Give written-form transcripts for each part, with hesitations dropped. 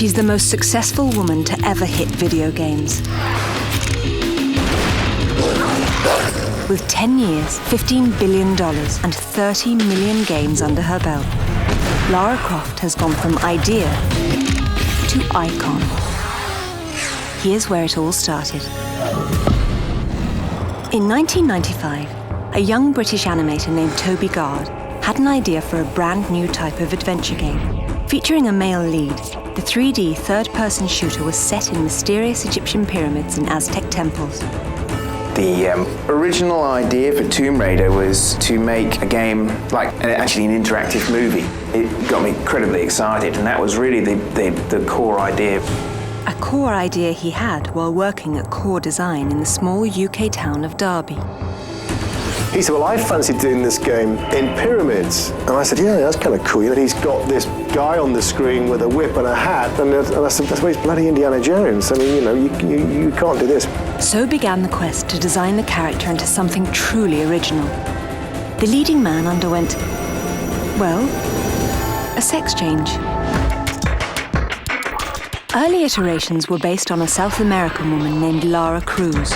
She's the most successful woman to ever hit video games. With 10 years, $15 billion, and 30 million games under her belt, Lara Croft has gone from idea to icon. Here's where it all started. In 1995, a young British animator named Toby Gard had an idea for a brand new type of adventure game. Featuring a male lead, the 3D third-person shooter was set in mysterious Egyptian pyramids and Aztec temples. The original idea for Tomb Raider was to make a game like actually an interactive movie. It got me incredibly excited, and that was really the core idea. A core idea he had while working at Core Design in the small UK town of Derby. He said, well, I fancied doing this game in pyramids. And I said, yeah, that's kind of cool. And he's got this guy on the screen with a whip and a hat. And I said, that's why he's bloody Indiana Jones. I mean, you know, you can't do this. So began the quest to design the character into something truly original. The leading man underwent, well, a sex change. Early iterations were based on a South American woman named Lara Cruz.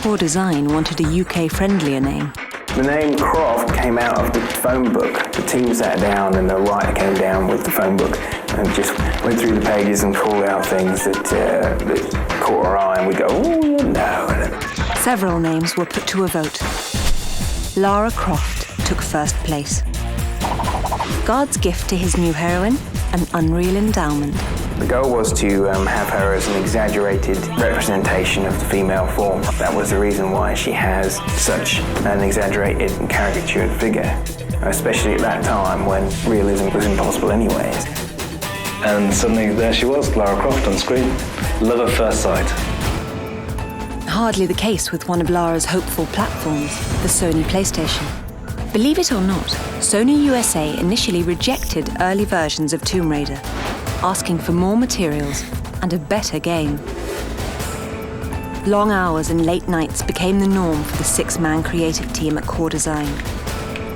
Core Design wanted a UK-friendlier name. The name Croft came out of the phone book. The team sat down and the writer came down with the phone book and just went through the pages and called out things that caught our eye, and we'd go, oh, no. Several names were put to a vote. Lara Croft took first place. Gard's gift to his new heroine, an unreal endowment. The goal was to have her as an exaggerated representation of the female form. That was the reason why she has such an exaggerated and caricatured figure, especially at that time when realism was impossible anyways. And suddenly there she was, Lara Croft on screen. Love at first sight. Hardly the case with one of Lara's hopeful platforms, the Sony PlayStation. Believe it or not, Sony USA initially rejected early versions of Tomb Raider, asking for more materials and a better game. Long hours and late nights became the norm for the 6-man creative team at Core Design,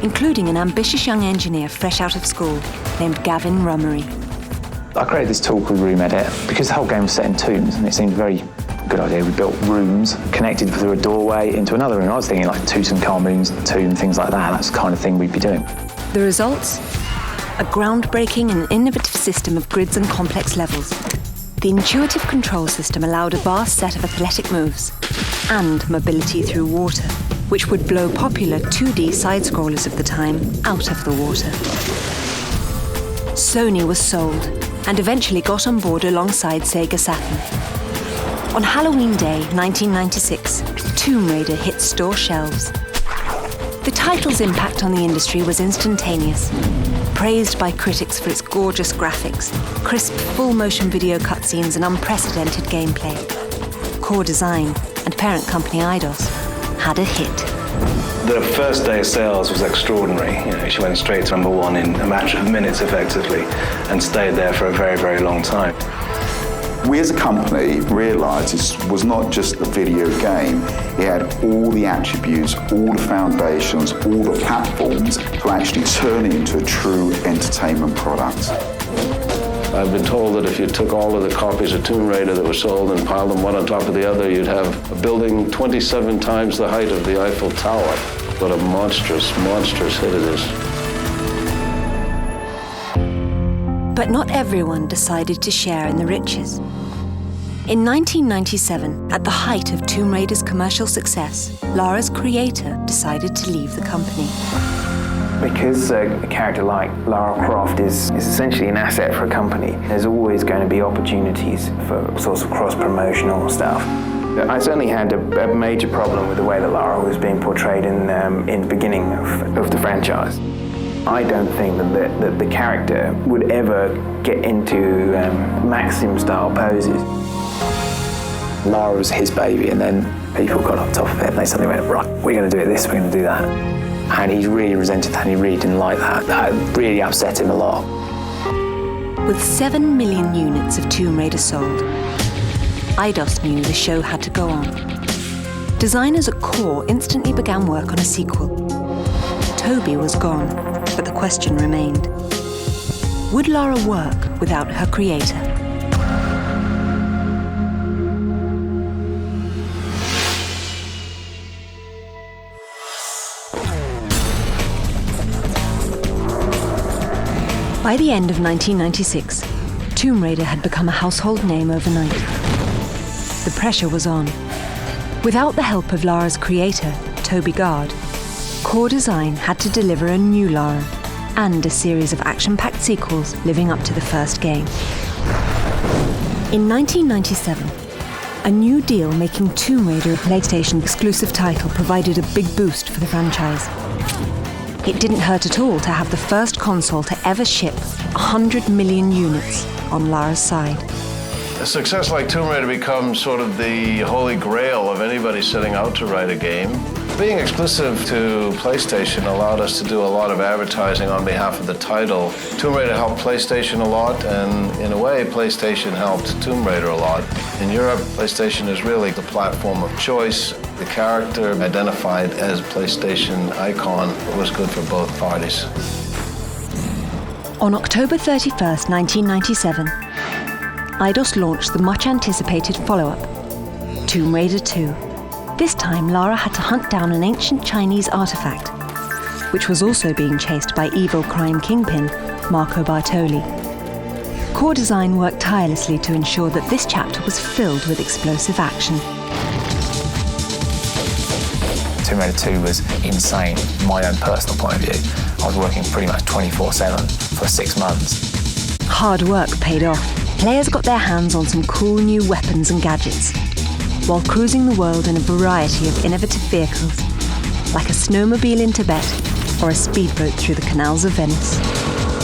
including an ambitious young engineer fresh out of school named Gavin Rummery. I created this tool called Room Edit because the whole game was set in tombs, and it seemed a very good idea. We built rooms connected through a doorway into another room. I was thinking like Tutankhamun's tomb, things like that. That's the kind of thing we'd be doing. The results? A groundbreaking and innovative system of grids and complex levels. The intuitive control system allowed a vast set of athletic moves and mobility through water, which would blow popular 2D side-scrollers of the time out of the water. Sony was sold and eventually got on board alongside Sega Saturn. On Halloween Day 1996, Tomb Raider hit store shelves. The title's impact on the industry was instantaneous. Praised by critics for its gorgeous graphics, crisp full-motion video cutscenes and unprecedented gameplay, Core Design and parent company Eidos had a hit. The first day of sales was extraordinary. You know, she went straight to #1 in a matter of minutes, effectively, and stayed there for a very, very long time. We as a company realised this was not just a video game, it had all the attributes, all the foundations, all the platforms to actually turn it into a true entertainment product. I've been told that if you took all of the copies of Tomb Raider that were sold and piled them one on top of the other, you'd have a building 27 times the height of the Eiffel Tower. What a monstrous, monstrous hit it is. But not everyone decided to share in the riches. In 1997, at the height of Tomb Raider's commercial success, Lara's creator decided to leave the company. Because a character like Lara Croft is essentially an asset for a company, there's always going to be opportunities for sorts of cross-promotional stuff. I certainly had a major problem with the way that Lara was being portrayed in the beginning of the franchise. I don't think that the character would ever get into Maxim-style poses. Lara was his baby, and then people got on top of it, and they suddenly went, right, we're going to do it this, we're going to do that. And he really resented that, and he really didn't like that. That really upset him a lot. With 7 million units of Tomb Raider sold, Eidos knew the show had to go on. Designers at Core instantly began work on a sequel. Toby was gone, but the question remained. Would Lara work without her creator? By the end of 1996, Tomb Raider had become a household name overnight. The pressure was on. Without the help of Lara's creator, Toby Gard, Core Design had to deliver a new Lara and a series of action-packed sequels living up to the first game. In 1997, a new deal making Tomb Raider a PlayStation exclusive title provided a big boost for the franchise. It didn't hurt at all to have the first console to ever ship 100 million units on Lara's side. A success like Tomb Raider becomes sort of the holy grail of anybody setting out to write a game. Being exclusive to PlayStation allowed us to do a lot of advertising on behalf of the title. Tomb Raider helped PlayStation a lot, and in a way, PlayStation helped Tomb Raider a lot. In Europe, PlayStation is really the platform of choice. The character identified as a PlayStation icon was good for both parties. On October 31st, 1997, Eidos launched the much-anticipated follow-up, Tomb Raider 2. This time, Lara had to hunt down an ancient Chinese artifact, which was also being chased by evil crime kingpin Marco Bartoli. Core Design worked tirelessly to ensure that this chapter was filled with explosive action. Tomb Raider 2 was insane from my own personal point of view. I was working pretty much 24/7 for 6 months. Hard work paid off. Players got their hands on some cool new weapons and gadgets, while cruising the world in a variety of innovative vehicles, like a snowmobile in Tibet or a speedboat through the canals of Venice.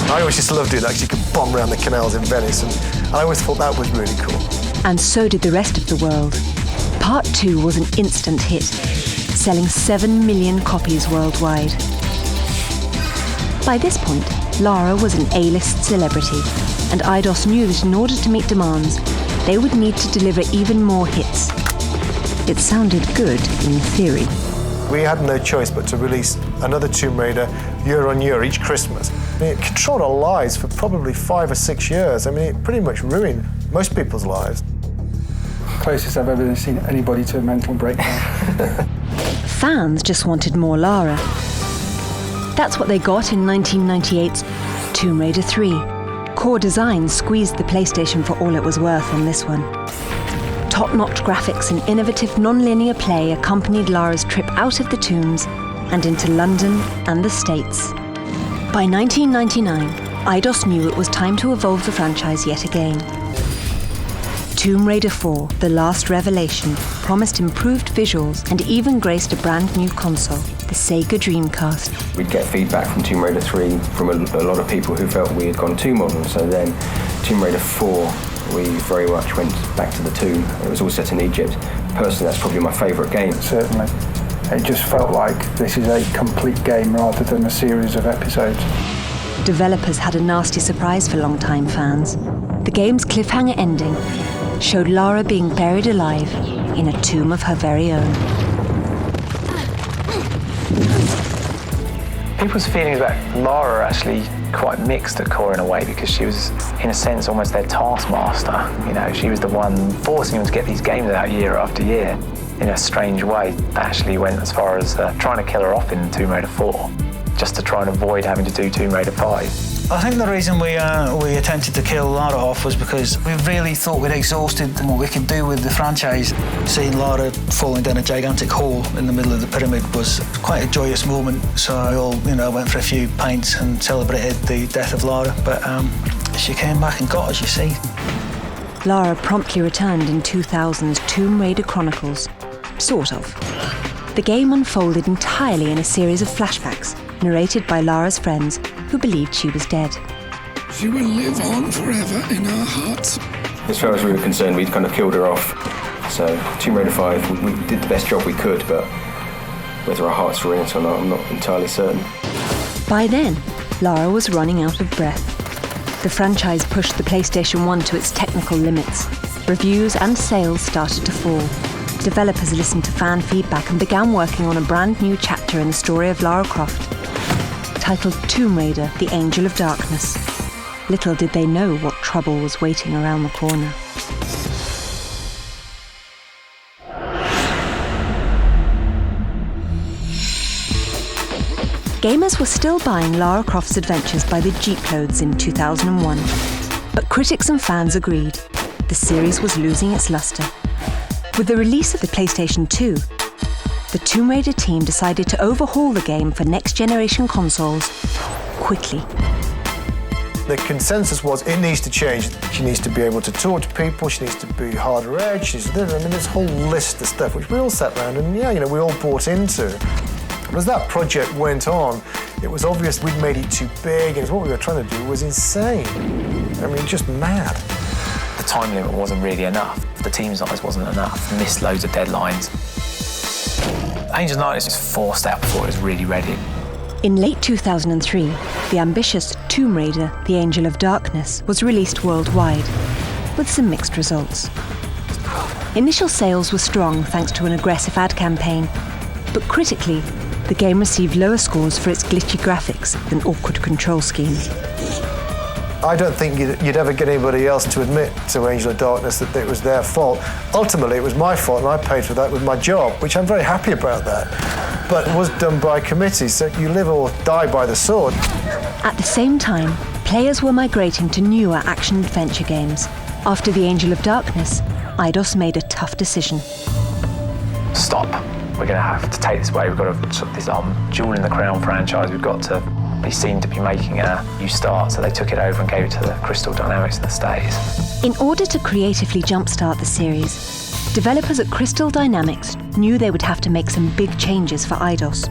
I always just loved it, actually, you could bomb around the canals in Venice, and I always thought that was really cool. And so did the rest of the world. Part 2 was an instant hit, selling 7 million copies worldwide. By this point, Lara was an A-list celebrity, and Eidos knew that in order to meet demands, they would need to deliver even more hits. It sounded good in theory. We had no choice but to release another Tomb Raider year on year, each Christmas. I mean, it controlled our lives for probably 5 or 6 years. I mean, it pretty much ruined most people's lives. Closest I've ever seen anybody to a mental breakdown. Fans just wanted more Lara. That's what they got in 1998's Tomb Raider 3. Core Design squeezed the PlayStation for all it was worth on this one. Top-notch graphics and innovative non-linear play accompanied Lara's trip out of the tombs and into London and the States. By 1999, Eidos knew it was time to evolve the franchise yet again. Tomb Raider 4, The Last Revelation, promised improved visuals and even graced a brand new console, the Sega Dreamcast. We'd get feedback from Tomb Raider 3 from a lot of people who felt we had gone too modern, so then Tomb Raider 4, we very much went back to the tomb. It was all set in Egypt. Personally, that's probably my favourite game. Certainly. It just felt like this is a complete game rather than a series of episodes. Developers had a nasty surprise for long-time fans. The game's cliffhanger ending showed Lara being buried alive in a tomb of her very own. People's feelings about Lara are actually quite mixed at Core in a way, because she was, in a sense, almost their taskmaster. You know, she was the one forcing them to get these games out year after year. In a strange way, they actually went as far as trying to kill her off in Tomb Raider 4, just to try and avoid having to do Tomb Raider 5. I think the reason we attempted to kill Lara off was because we really thought we'd exhausted what we could do with the franchise. Seeing Lara falling down a gigantic hole in the middle of the pyramid was quite a joyous moment, so we all, went for a few pints and celebrated the death of Lara, but she came back and got us, you see. Lara promptly returned in 2000's Tomb Raider Chronicles. Sort of. The game unfolded entirely in a series of flashbacks, narrated by Lara's friends, who believed she was dead. She will live on forever in our hearts. As far as we were concerned, we'd kind of killed her off. So Tomb Raider 5, we did the best job we could, but whether our hearts were in it or not, I'm not entirely certain. By then, Lara was running out of breath. The franchise pushed the PlayStation 1 to its technical limits. Reviews and sales started to fall. Developers listened to fan feedback and began working on a brand new chapter in the story of Lara Croft, titled Tomb Raider: The Angel of Darkness. Little did they know what trouble was waiting around the corner. Gamers were still buying Lara Croft's adventures by the jeeploads in 2001. But critics and fans agreed the series was losing its luster. With the release of the PlayStation 2, the Tomb Raider team decided to overhaul the game for next-generation consoles quickly. The consensus was it needs to change. She needs to be able to talk to people, she needs to be harder edge, this whole list of stuff which we all sat around and we all bought into. As that project went on, it was obvious we'd made it too big and what we were trying to do was insane. I mean, just mad. The time limit wasn't really enough. The team size wasn't enough. Missed loads of deadlines. Angel Knights was forced out before it was really ready. In late 2003, the ambitious Tomb Raider, The Angel of Darkness, was released worldwide, with some mixed results. Initial sales were strong thanks to an aggressive ad campaign, but critically, the game received lower scores for its glitchy graphics and awkward control scheme. I don't think you'd ever get anybody else to admit to Angel of Darkness that it was their fault. Ultimately, it was my fault, and I paid for that with my job, which I'm very happy about that. But it was done by committee, so you live or die by the sword. At the same time, players were migrating to newer action-adventure games. After The Angel of Darkness, Eidos made a tough decision. Stop. We're going to have to take this away. We've got to this Jewel in the Crown franchise. We've got to be seen to be making a new start, so they took it over and gave it to the Crystal Dynamics in the States. In order to creatively jumpstart the series, developers at Crystal Dynamics knew they would have to make some big changes for Eidos,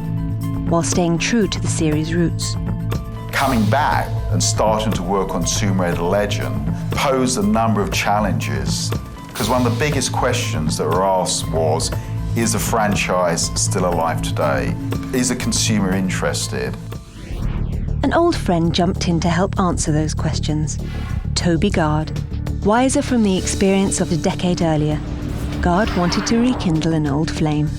while staying true to the series' roots. Coming back and starting to work on Tomb Raider Legend posed a number of challenges, because one of the biggest questions that were asked was, is the franchise still alive today? Is the consumer interested? An old friend jumped in to help answer those questions. Toby Gard. Wiser from the experience of a decade earlier, Gard wanted to rekindle an old flame.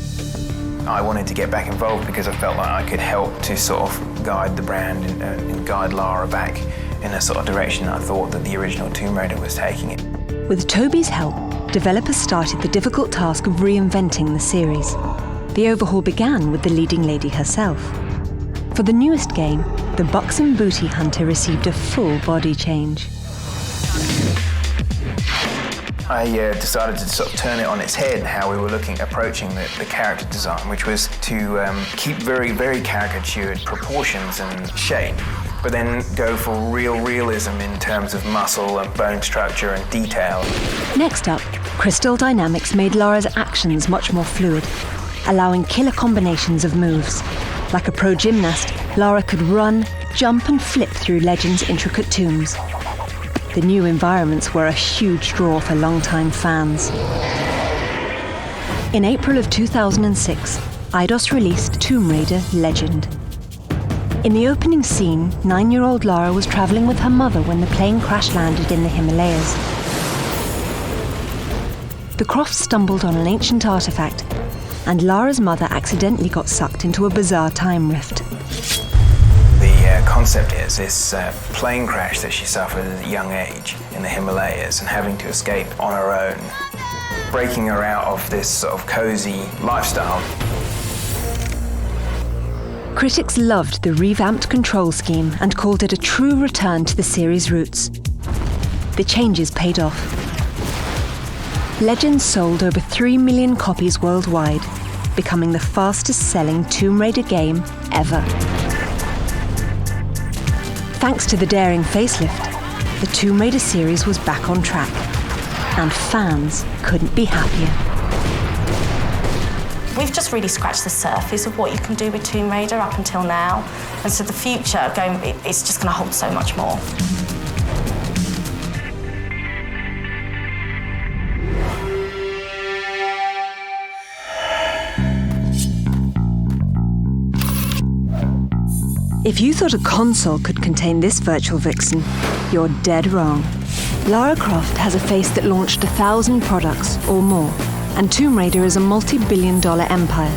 I wanted to get back involved because I felt like I could help to sort of guide the brand and guide Lara back in a sort of direction I thought that the original Tomb Raider was taking it. With Toby's help, developers started the difficult task of reinventing the series. The overhaul began with the leading lady herself. For the newest game, the buxom booty hunter received a full body change. I decided to sort of turn it on its head, how we were approaching the character design, which was to keep very, very caricatured proportions and shape, but then go for real realism in terms of muscle and bone structure and detail. Next up, Crystal Dynamics made Lara's actions much more fluid, allowing killer combinations of moves. Like a pro gymnast, Lara could run, jump and flip through Legend's intricate tombs. The new environments were a huge draw for longtime fans. In April of 2006, Eidos released Tomb Raider Legend. In the opening scene, 9-year-old Lara was traveling with her mother when the plane crash-landed in the Himalayas. The Croft stumbled on an ancient artifact, and Lara's mother accidentally got sucked into a bizarre time rift. The concept is this plane crash that she suffered at a young age in the Himalayas and having to escape on her own, breaking her out of this sort of cozy lifestyle. Critics loved the revamped control scheme and called it a true return to the series' roots. The changes paid off. Legend sold over 3 million copies worldwide, becoming the fastest-selling Tomb Raider game ever. Thanks to the daring facelift, the Tomb Raider series was back on track, and fans couldn't be happier. We've just really scratched the surface of what you can do with Tomb Raider up until now, and so the future, it's just going to hold so much more. If you thought a console could contain this virtual vixen, you're dead wrong. Lara Croft has a face that launched 1,000 products or more, and Tomb Raider is a multi-billion-dollar empire.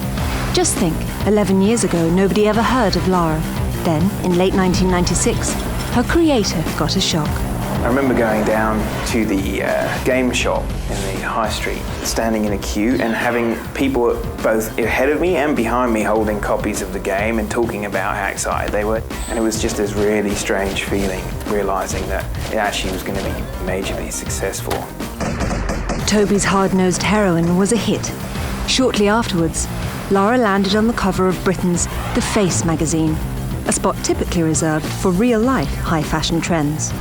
Just think, 11 years ago, nobody ever heard of Lara. Then, in late 1996, her creator got a shock. I remember going down to the game shop in the high street, standing in a queue and having people both ahead of me and behind me holding copies of the game and talking about how excited they were. And it was just this really strange feeling, realising that it actually was going to be majorly successful. Toby's hard-nosed heroine was a hit. Shortly afterwards, Lara landed on the cover of Britain's The Face magazine, a spot typically reserved for real-life high-fashion trends.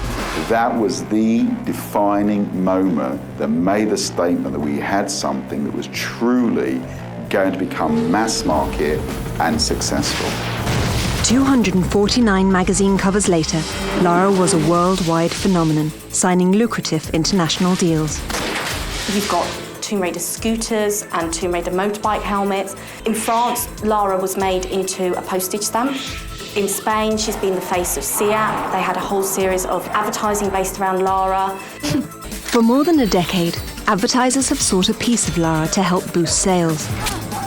That was the defining moment that made the statement that we had something that was truly going to become mass market and successful. 249 magazine covers later, Lara was a worldwide phenomenon, signing lucrative international deals. You've got Tomb Raider scooters and Tomb Raider motorbike helmets. In France, Lara was made into a postage stamp. In Spain, she's been the face of SEAT. They had a whole series of advertising based around Lara. For more than a decade, advertisers have sought a piece of Lara to help boost sales.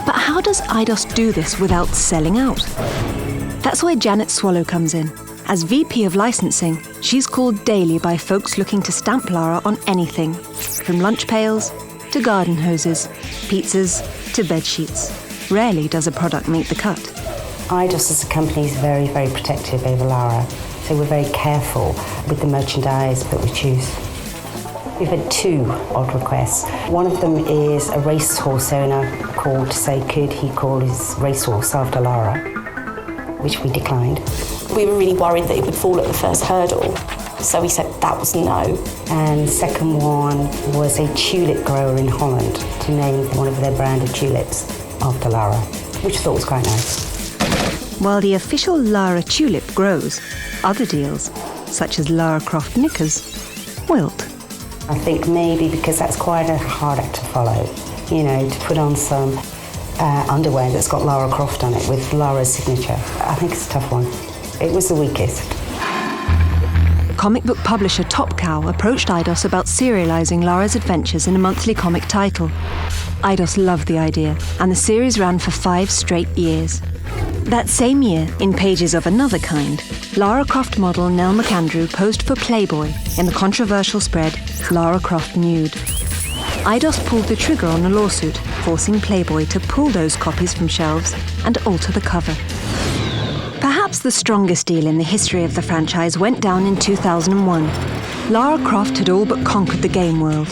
But how does Eidos do this without selling out? That's where Janet Swallow comes in. As VP of licensing, she's called daily by folks looking to stamp Lara on anything, from lunch pails to garden hoses, pizzas to bedsheets. Rarely does a product make the cut. Eidos as a company is very, very protective over Lara, so we're very careful with the merchandise that we choose. We've had two odd requests. One of them is a racehorse owner called to say could he call his racehorse after Lara, which we declined. We were really worried that it would fall at the first hurdle, so we said that was no. And the second one was a tulip grower in Holland to name one of their branded tulips after Lara, which I thought was quite nice. While the official Lara tulip grows, other deals, such as Lara Croft knickers, wilt. I think maybe because that's quite a hard act to follow, you know, to put on some underwear that's got Lara Croft on it with Lara's signature. I think it's a tough one. It was the weakest. Comic book publisher Top Cow approached Eidos about serializing Lara's adventures in a monthly comic title. Eidos loved the idea, and the series ran for 5 straight years. That same year, in pages of another kind, Lara Croft model Nell McAndrew posed for Playboy in the controversial spread Lara Croft Nude. Eidos pulled the trigger on a lawsuit, forcing Playboy to pull those copies from shelves and alter the cover. Perhaps the strongest deal in the history of the franchise went down in 2001. Lara Croft had all but conquered the game world.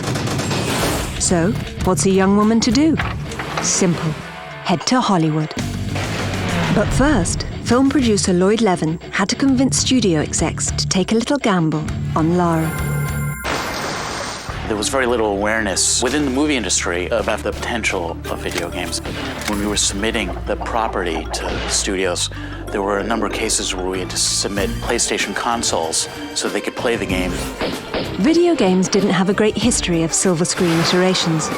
So, what's a young woman to do? Simple. Head to Hollywood. But first, film producer Lloyd Levin had to convince studio execs to take a little gamble on Lara. There was very little awareness within the movie industry about the potential of video games. When we were submitting the property to studios, there were a number of cases where we had to submit PlayStation consoles so they could play the game. Video games didn't have a great history of silver screen iterations.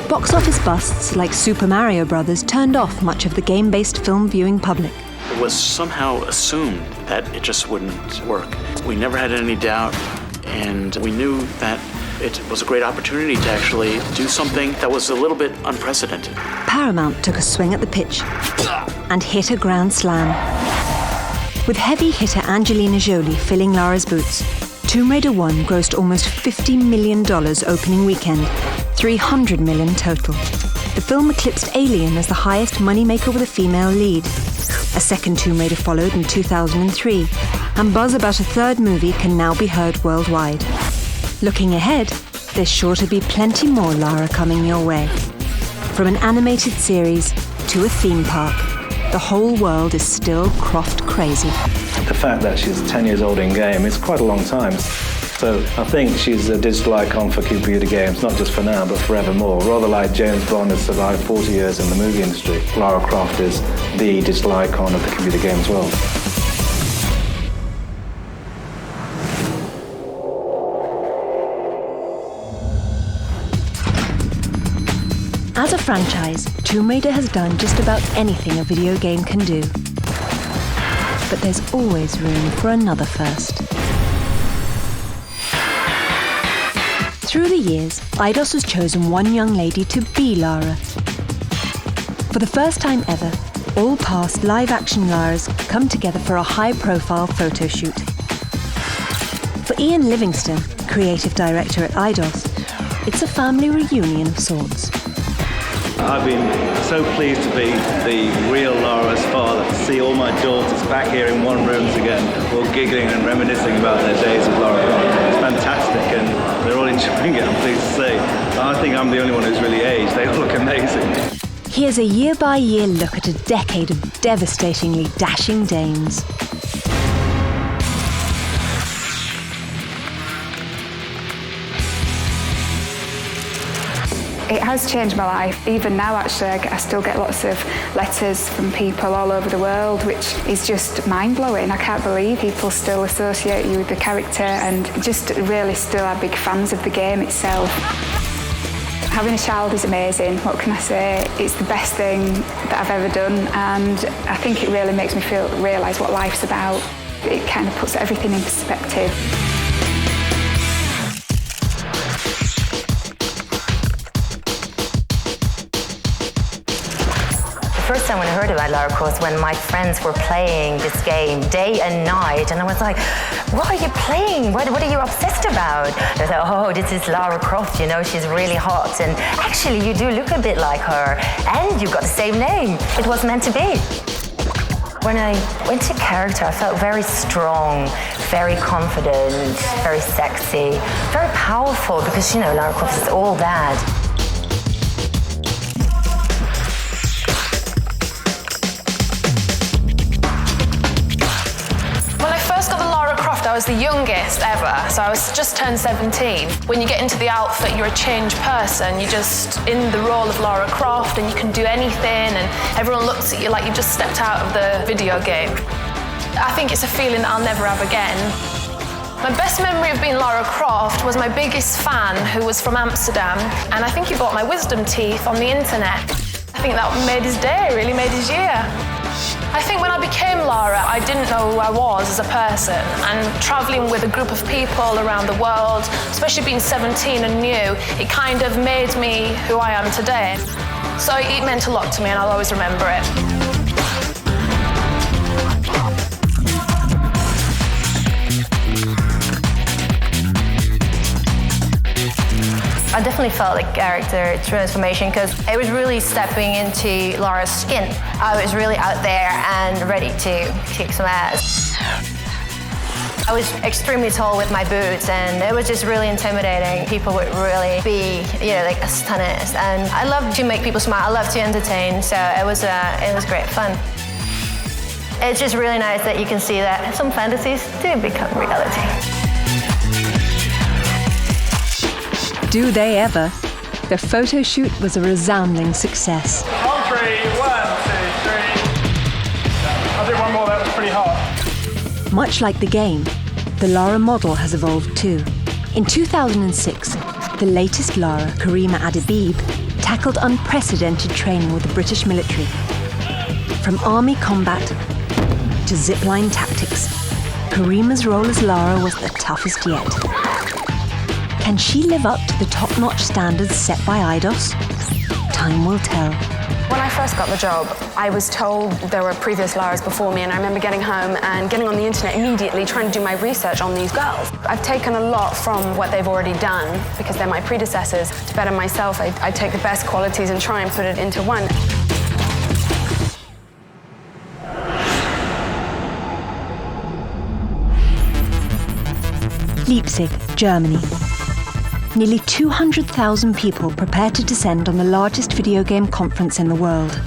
Box office busts like Super Mario Bros. Turned off much of the game-based film viewing public. It was somehow assumed that it just wouldn't work. We never had any doubt, and we knew that it was a great opportunity to actually do something that was a little bit unprecedented. Paramount took a swing at the pitch and hit a grand slam. With heavy hitter Angelina Jolie filling Lara's boots, Tomb Raider 1 grossed almost $50 million opening weekend, $300 million total. The film eclipsed Alien as the highest moneymaker with a female lead. A second Tomb Raider followed in 2003, and buzz about a third movie can now be heard worldwide. Looking ahead, there's sure to be plenty more Lara coming your way. From an animated series to a theme park, the whole world is still Croft crazy. The fact that she's 10 years old in game is quite a long time. So I think she's a digital icon for computer games, not just for now, but forevermore. Rather like James Bond has survived 40 years in the movie industry, Lara Croft is the digital icon of the computer games world. As a franchise, Tomb Raider has done just about anything a video game can do. But there's always room for another first. Through the years, Eidos has chosen one young lady to be Lara. For the first time ever, all past live-action Laras come together for a high-profile photo shoot. For Ian Livingstone, creative director at Eidos, it's a family reunion of sorts. I've been so pleased to be the real Lara's father, to see all my daughters back here in one room again, all giggling and reminiscing about their days with Lara Croft. It's fantastic, and they're all enjoying it, I'm pleased to say. I think I'm the only one who's really aged. They all look amazing. Here's a year-by-year look at a decade of devastatingly dashing dames. It has changed my life. Even now, actually, I still get lots of letters from people all over the world, which is just mind-blowing. I can't believe people still associate you with the character and just really still are big fans of the game itself. Having a child is amazing. What can I say? It's the best thing that I've ever done, and I think it really makes me realise what life's about. It kind of puts everything in perspective. The first time when I heard about Lara Croft was when my friends were playing this game day and night, and I was like, what are you playing? What are you obsessed about? They said, oh, this is Lara Croft, you know, she's really hot, and actually you do look a bit like her, and you've got the same name. It was meant to be. When I went to character, I felt very strong, very confident, very sexy, very powerful, because, you know, Lara Croft is all that. I was the youngest ever, so I was just turned 17. When you get into the outfit, you're a changed person. You're just in the role of Lara Croft, and you can do anything, and everyone looks at you like you just stepped out of the video game. I think it's a feeling that I'll never have again. My best memory of being Lara Croft was my biggest fan, who was from Amsterdam, and I think he bought my wisdom teeth on the internet. I think that made his day, really made his year. I think when I became Lara, I didn't know who I was as a person, and travelling with a group of people around the world, especially being 17 and new, it kind of made me who I am today. So it meant a lot to me, and I'll always remember it. I definitely felt like character transformation because it was really stepping into Lara's skin. I was really out there and ready to kick some ass. I was extremely tall with my boots, and it was just really intimidating. People would really be, you know, like astonished. And I love to make people smile. I love to entertain, so it was great fun. It's just really nice that you can see that some fantasies do become reality. Do they ever? The photo shoot was a resounding success. On 3, 1, 2, 3. I'll do one more, that was pretty hot. Much like the game, the Lara model has evolved too. In 2006, the latest Lara, Karima Adebib, tackled unprecedented training with the British military. From army combat to zipline tactics, Karima's role as Lara was the toughest yet. Can she live up to the top-notch standards set by Eidos? Time will tell. When I first got the job, I was told there were previous Laras before me, and I remember getting home and getting on the internet immediately trying to do my research on these girls. I've taken a lot from what they've already done, because they're my predecessors. To better myself, I take the best qualities and try and put it into one. Leipzig, Germany. Nearly 200,000 people prepare to descend on the largest video game conference in the world.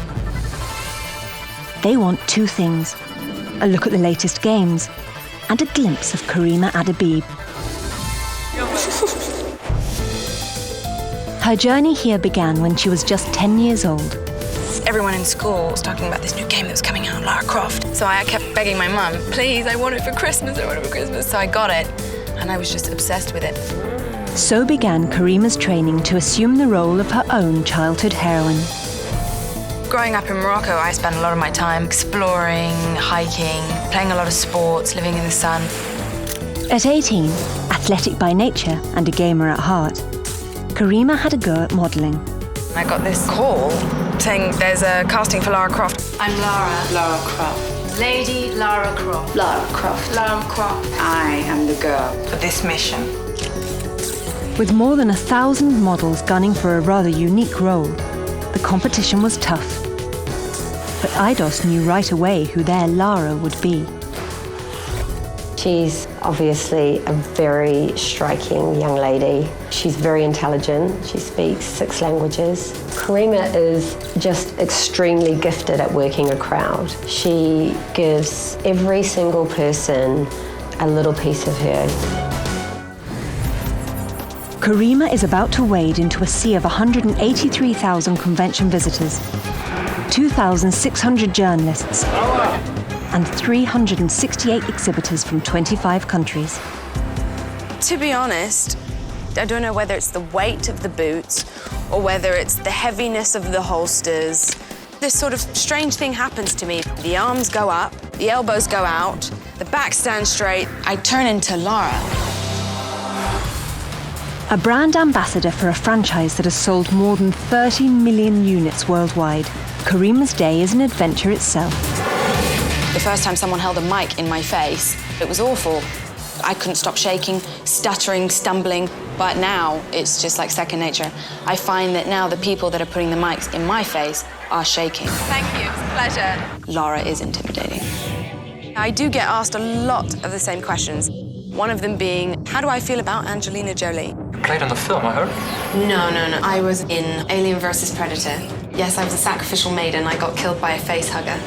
They want two things: a look at the latest games and a glimpse of Karima Adebib. Her journey here began when she was just 10 years old. Everyone in school was talking about this new game that was coming out, Lara Croft. So I kept begging my mum, please, I want it for Christmas, I want it for Christmas. So I got it, and I was just obsessed with it. So began Karima's training to assume the role of her own childhood heroine. Growing up in Morocco, I spent a lot of my time exploring, hiking, playing a lot of sports, living in the sun. At 18, athletic by nature and a gamer at heart, Karima had a go at modelling. I got this call saying there's a casting for Lara Croft. I'm Lara. Lara Croft. Lady Lara Croft. Lara Croft. Lara Croft. I am the girl for this mission. With more than 1,000 models gunning for a rather unique role, the competition was tough. But Eidos knew right away who their Lara would be. She's obviously a very striking young lady. She's very intelligent. She speaks 6 languages. Karima is just extremely gifted at working a crowd. She gives every single person a little piece of her. Karima is about to wade into a sea of 183,000 convention visitors, 2,600 journalists, and 368 exhibitors from 25 countries. To be honest, I don't know whether it's the weight of the boots or whether it's the heaviness of the holsters. This sort of strange thing happens to me. The arms go up, the elbows go out, the back stands straight. I turn into Lara. A brand ambassador for a franchise that has sold more than 30 million units worldwide, Karima's day is an adventure itself. The first time someone held a mic in my face, it was awful. I couldn't stop shaking, stuttering, stumbling, but now it's just like second nature. I find that now the people that are putting the mics in my face are shaking. Thank you, it's a pleasure. Lara is intimidating. I do get asked a lot of the same questions. One of them being, how do I feel about Angelina Jolie? Played on the film, I heard? No. I was in Alien vs. Predator. Yes, I was a sacrificial maiden. I got killed by a face hugger.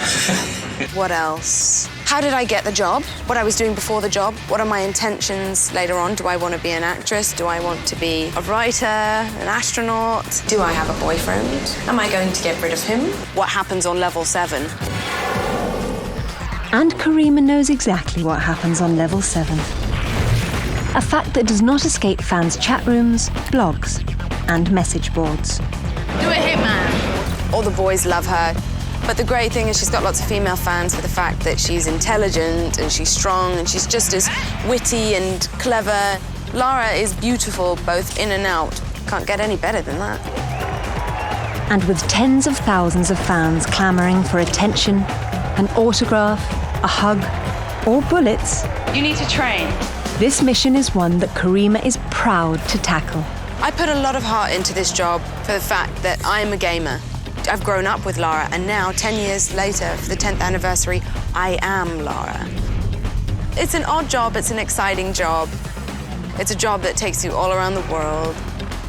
What else? How did I get the job? What I was doing before the job? What are my intentions later on? Do I want to be an actress? Do I want to be a writer, an astronaut? Do I have a boyfriend? Am I going to get rid of him? What happens on level 7? And Karima knows exactly what happens on level 7. A fact that does not escape fans' chat rooms, blogs, and message boards. Do a hitman. All the boys love her. But the great thing is she's got lots of female fans for the fact that she's intelligent and she's strong and she's just as witty and clever. Lara is beautiful both in and out. Can't get any better than that. And with tens of thousands of fans clamoring for attention, an autograph, a hug, or bullets, You need to train. this mission is one that Karima is proud to tackle. I put a lot of heart into this job for the fact that I'm a gamer. I've grown up with Lara, and now, 10 years later, for the 10th anniversary, I am Lara. It's an odd job, it's an exciting job. It's a job that takes you all around the world.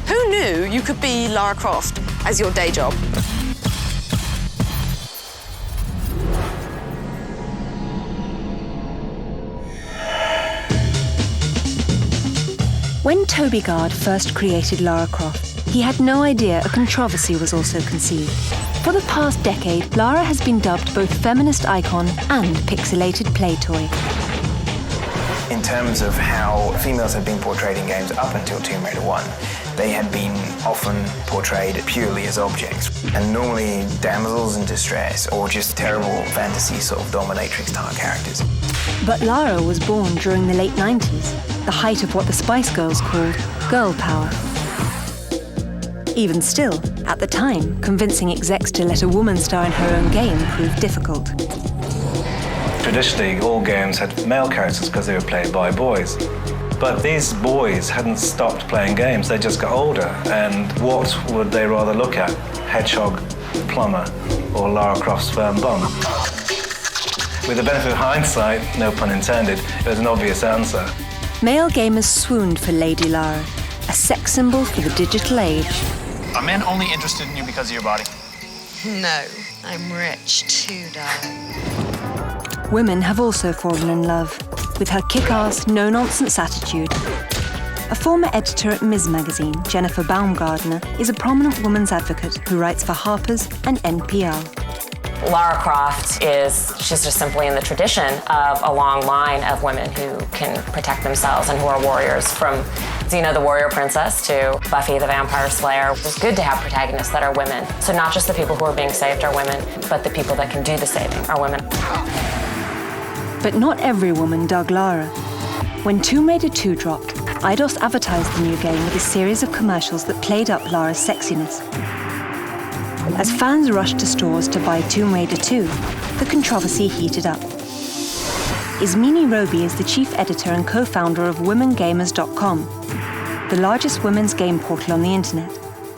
Who knew you could be Lara Croft as your day job? When Toby Gard first created Lara Croft, he had no idea a controversy was also conceived. For the past decade, Lara has been dubbed both feminist icon and pixelated play toy. In terms of how females have been portrayed in games up until Tomb Raider 1, they had been often portrayed purely as objects, and normally damsels in distress or just terrible fantasy sort of dominatrix-type characters. But Lara was born during the late 90s, the height of what the Spice Girls called girl power. Even still, at the time, convincing execs to let a woman star in her own game proved difficult. Traditionally, all games had male characters because they were played by boys. But these boys hadn't stopped playing games, they just got older. And what would they rather look at? Hedgehog, Plumber, or Lara Croft's firm bum? With the benefit of hindsight, no pun intended, it was an obvious answer. Male gamers swooned for Lady Lara, a sex symbol for the digital age. Are men only interested in you because of your body? No, I'm rich too, darling. Women have also fallen in love with her kick-ass, no-nonsense attitude. A former editor at Ms. Magazine, Jennifer Baumgardner, is a prominent women's advocate who writes for Harper's and NPR. Lara Croft she's just simply in the tradition of a long line of women who can protect themselves and who are warriors, from Xena the Warrior Princess to Buffy the Vampire Slayer. It's good to have protagonists that are women. So not just the people who are being saved are women, but the people that can do the saving are women. But not every woman dug Lara. When Tomb Raider 2 dropped, Eidos advertised the new game with a series of commercials that played up Lara's sexiness. As fans rushed to stores to buy Tomb Raider 2, the controversy heated up. Ismini Roby is the chief editor and co-founder of WomenGamers.com. the largest women's game portal on the internet.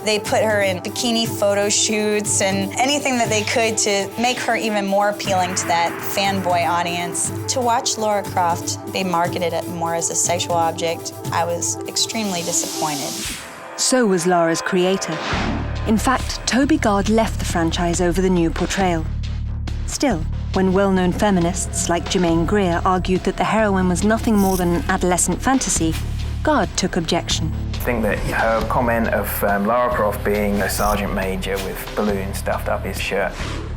They put her in bikini photo shoots and anything that they could to make her even more appealing to that fanboy audience. To watch Lara Croft be marketed more as a sexual object, I was extremely disappointed. So was Lara's creator. In fact, Toby Gard left the franchise over the new portrayal. Still, when well-known feminists like Germaine Greer argued that the heroine was nothing more than an adolescent fantasy, Gard took objection. I think that her comment of Lara Croft being a sergeant major with balloons stuffed up his shirt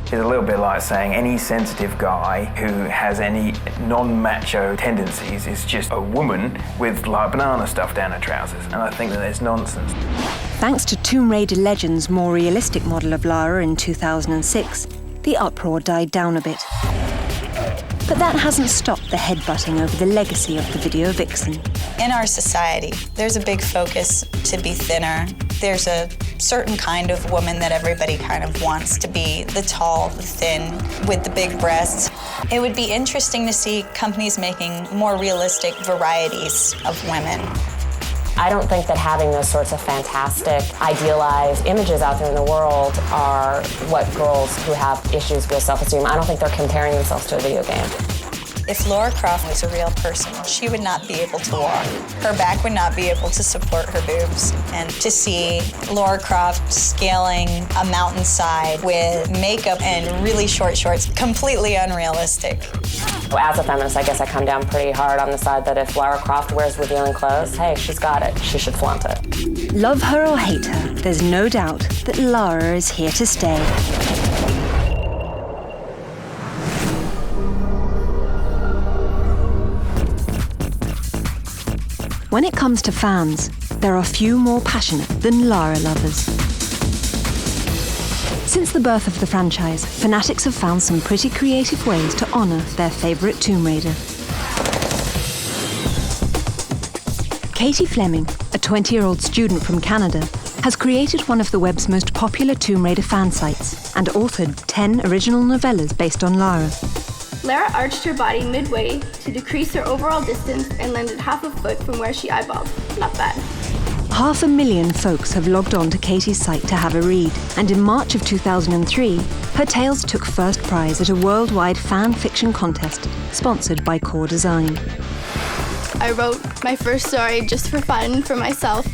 is a little bit like saying any sensitive guy who has any non-macho tendencies is just a woman with like banana stuff down her trousers, and I think that it's nonsense. Thanks to Tomb Raider Legends' more realistic model of Lara in 2006, the uproar died down a bit. But that hasn't stopped the headbutting over the legacy of the video vixen. In our society, there's a big focus to be thinner. There's a certain kind of woman that everybody kind of wants to be, the tall, the thin, with the big breasts. It would be interesting to see companies making more realistic varieties of women. I don't think that having those sorts of fantastic, idealized images out there in the world are what girls who have issues with self-esteem, I don't think they're comparing themselves to a video game. If Lara Croft was a real person, she would not be able to walk. Her back would not be able to support her boobs. And to see Lara Croft scaling a mountainside with makeup and really short shorts, completely unrealistic. As a feminist, I guess I come down pretty hard on the side that if Lara Croft wears revealing clothes, hey, she's got it. She should flaunt it. Love her or hate her, there's no doubt that Lara is here to stay. When it comes to fans, there are few more passionate than Lara Lovers. Since the birth of the franchise, fanatics have found some pretty creative ways to honour their favourite Tomb Raider. Katie Fleming, a 20-year-old student from Canada, has created one of the web's most popular Tomb Raider fan sites and authored 10 original novellas based on Lara. Lara arched her body midway to decrease her overall distance and landed half a foot from where she eyeballed. Not bad. 500,000 folks have logged on to Katie's site to have a read, and in March of 2003, her tales took first prize at a worldwide fan fiction contest sponsored by Core Design. I wrote my first story just for fun, for myself,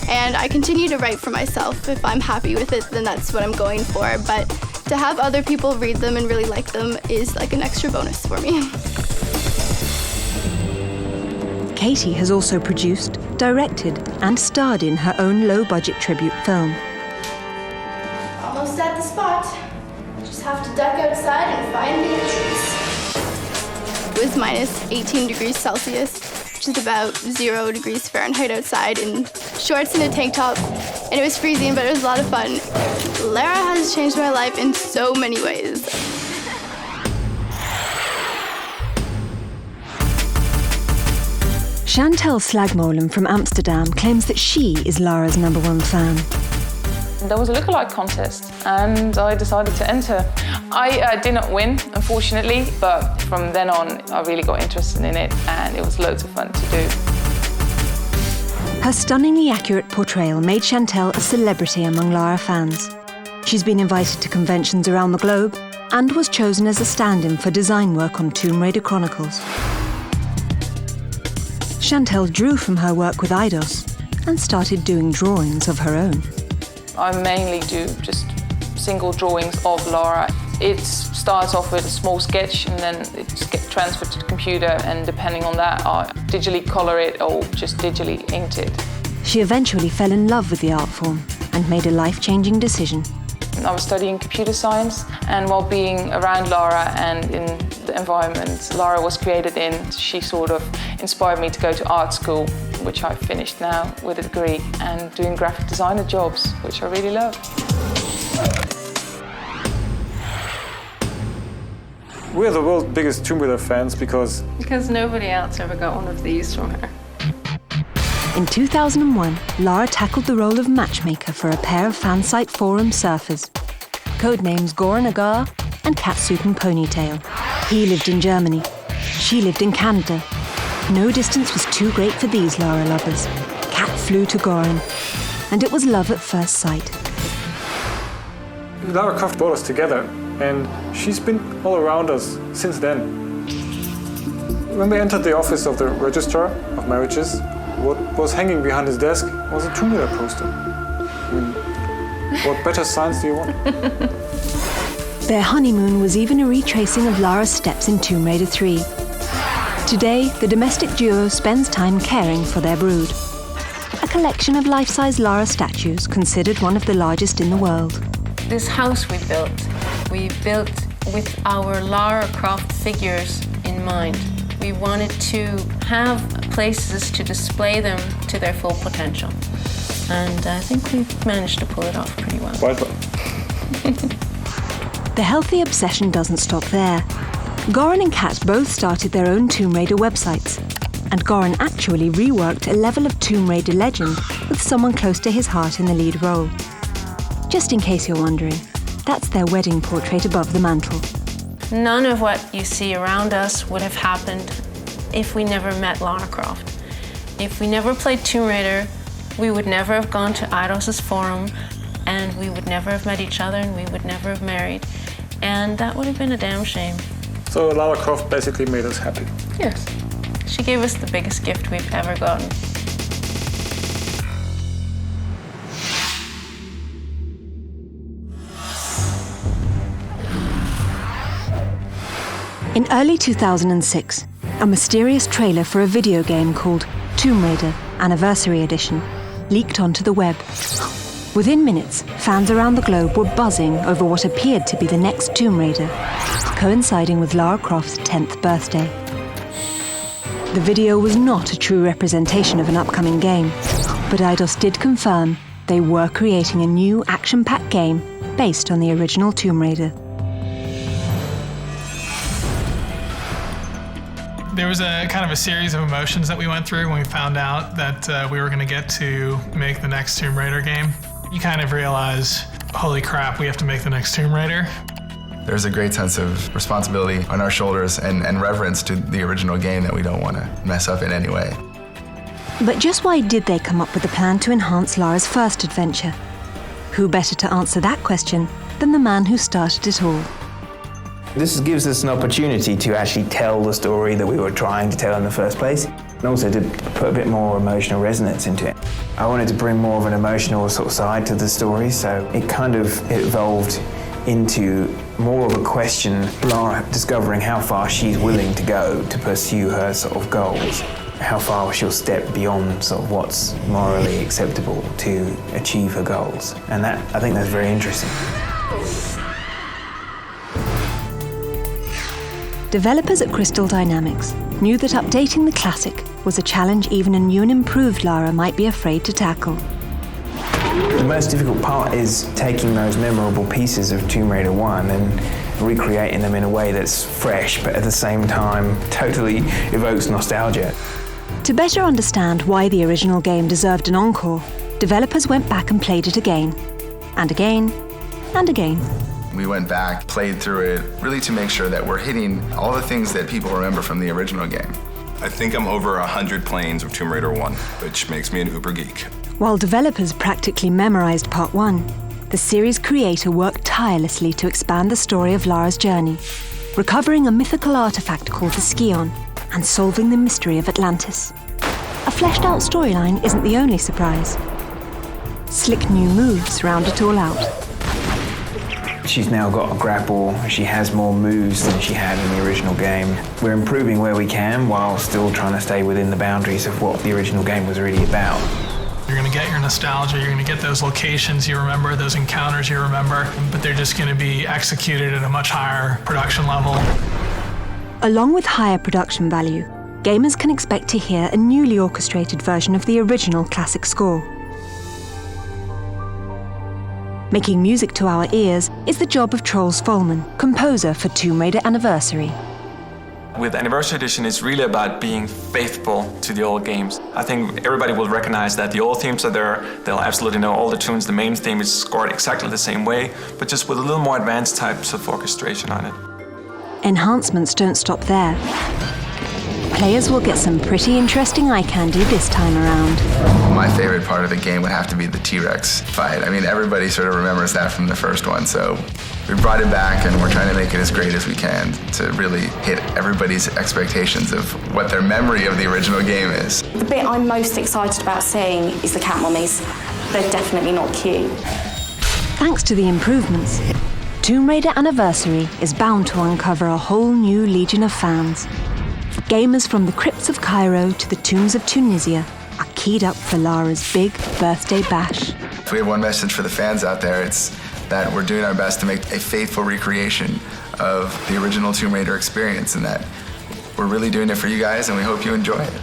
and I continue to write for myself. If I'm happy with it, then that's what I'm going for, but to have other people read them and really like them is like an extra bonus for me. Katie has also produced, directed, and starred in her own low-budget tribute film. Almost at the spot. Just have to duck outside and find the entrance. It was minus 18 degrees Celsius, which is about 0 degrees Fahrenheit outside, in shorts and a tank top. And it was freezing, but it was a lot of fun. Lara has changed my life in so many ways. Chantal Slagmolen from Amsterdam claims that she is Lara's #1 fan. There was a lookalike contest and I decided to enter. I did not win, unfortunately, but from then on I really got interested in it and it was loads of fun to do. Her stunningly accurate portrayal made Chantal a celebrity among Lara fans. She's been invited to conventions around the globe and was chosen as a stand-in for design work on Tomb Raider Chronicles. Chantal drew from her work with Eidos and started doing drawings of her own. I mainly do just single drawings of Lara. It starts off with a small sketch and then it just gets transferred to the computer, and depending on that, I digitally colour it or just digitally ink it. She eventually fell in love with the art form and made a life-changing decision. I was studying computer science, and while being around Lara and in the environment Lara was created in, she sort of inspired me to go to art school, which I finished now with a degree, and doing graphic designer jobs, which I really love. We're the world's biggest Tomb Raider fans because nobody else ever got one of these from her. In 2001, Lara tackled the role of matchmaker for a pair of fansite forum surfers, codenames Goran Agar and Catsuit and Ponytail. He lived in Germany. She lived in Canada. No distance was too great for these Lara lovers. Catsuit flew to Goran, and it was love at first sight. Lara Croft brought us together, and she's been all around us since then. When we entered the office of the Registrar of Marriages, what was hanging behind his desk was a Tomb Raider poster. I mean, what better signs do you want? Their honeymoon was even a retracing of Lara's steps in Tomb Raider 3. Today, the domestic duo spends time caring for their brood. A collection of life-size Lara statues, considered one of the largest in the world. This house we built with our Lara Croft figures in mind. We wanted to have places to display them to their full potential. And I think we've managed to pull it off pretty well. The healthy obsession doesn't stop there. Goran and Kat both started their own Tomb Raider websites, and Goran actually reworked a level of Tomb Raider legend with someone close to his heart in the lead role. Just in case you're wondering, that's their wedding portrait above the mantle. None of what you see around us would have happened if we never met Lara Croft. If we never played Tomb Raider, we would never have gone to Eidos' forum, and we would never have met each other, and we would never have married. And that would have been a damn shame. So Lara Croft basically made us happy. Yes. She gave us the biggest gift we've ever gotten. In early 2006, a mysterious trailer for a video game called Tomb Raider Anniversary Edition leaked onto the web. Within minutes, fans around the globe were buzzing over what appeared to be the next Tomb Raider, coinciding with Lara Croft's 10th birthday. The video was not a true representation of an upcoming game, but Eidos did confirm they were creating a new action-packed game based on the original Tomb Raider. There was a kind of a series of emotions that we went through when we found out that we were going to get to make the next Tomb Raider game. You kind of realize, holy crap, we have to make the next Tomb Raider. There's a great sense of responsibility on our shoulders and reverence to the original game that we don't want to mess up in any way. But just why did they come up with a plan to enhance Lara's first adventure? Who better to answer that question than the man who started it all? This gives us an opportunity to actually tell the story that we were trying to tell in the first place, and also to put a bit more emotional resonance into it. I wanted to bring more of an emotional sort of side to the story, so it kind of evolved into more of a question, Lara discovering how far she's willing to go to pursue her sort of goals, how far she'll step beyond sort of what's morally acceptable to achieve her goals. And that, I think that's very interesting. Developers at Crystal Dynamics knew that updating the classic was a challenge even a new and improved Lara might be afraid to tackle. The most difficult part is taking those memorable pieces of Tomb Raider 1 and recreating them in a way that's fresh, but at the same time totally evokes nostalgia. To better understand why the original game deserved an encore, developers went back and played it again, and again, and again. We went back, played through it, really to make sure that we're hitting all the things that people remember from the original game. I think I'm over 100 planes of Tomb Raider 1, which makes me an uber geek. While developers practically memorized Part 1, the series creator worked tirelessly to expand the story of Lara's journey, recovering a mythical artifact called the Scion and solving the mystery of Atlantis. A fleshed-out storyline isn't the only surprise. Slick new moves round it all out. She's now got a grapple, she has more moves than she had in the original game. We're improving where we can while still trying to stay within the boundaries of what the original game was really about. You're going to get your nostalgia, you're going to get those locations you remember, those encounters you remember, but they're just going to be executed at a much higher production level. Along with higher production value, gamers can expect to hear a newly orchestrated version of the original classic score. Making music to our ears is the job of Troels Folman, composer for Tomb Raider Anniversary. With Anniversary Edition, it's really about being faithful to the old games. I think everybody will recognize that the old themes are there. They'll absolutely know all the tunes. The main theme is scored exactly the same way, but just with a little more advanced types of orchestration on it. Enhancements don't stop there. players will get some pretty interesting eye candy this time around. My favorite part of the game would have to be the T-Rex fight. I mean, everybody sort of remembers that from the first one, so we brought it back and we're trying to make it as great as we can to really hit everybody's expectations of what their memory of the original game is. The bit I'm most excited about seeing is the cat mummies. They're definitely not cute. Thanks to the improvements, Tomb Raider Anniversary is bound to uncover a whole new legion of fans. Gamers from the crypts of Cairo to the tombs of Tunisia are keyed up for Lara's big birthday bash. If we have one message for the fans out there, it's that we're doing our best to make a faithful recreation of the original Tomb Raider experience, and that we're really doing it for you guys, and we hope you enjoy it.